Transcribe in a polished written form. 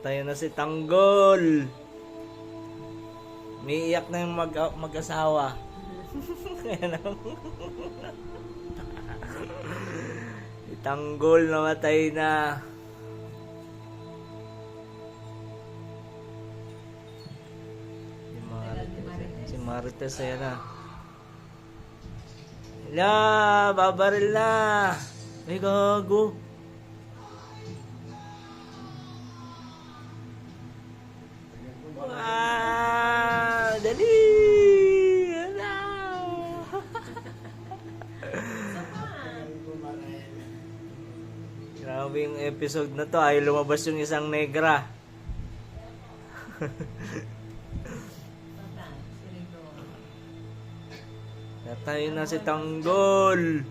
Tayo na si Tanggol. Umiiyak na yung mag-asawa. Ayan o. Si Tanggol namatay na. Si Marites ayan na. Hala, babaril na. Ay, gago. Dali! Hala! Grabe yung episode na to. Ay, lumabas yung isang negra. Natayo na si Tanggol.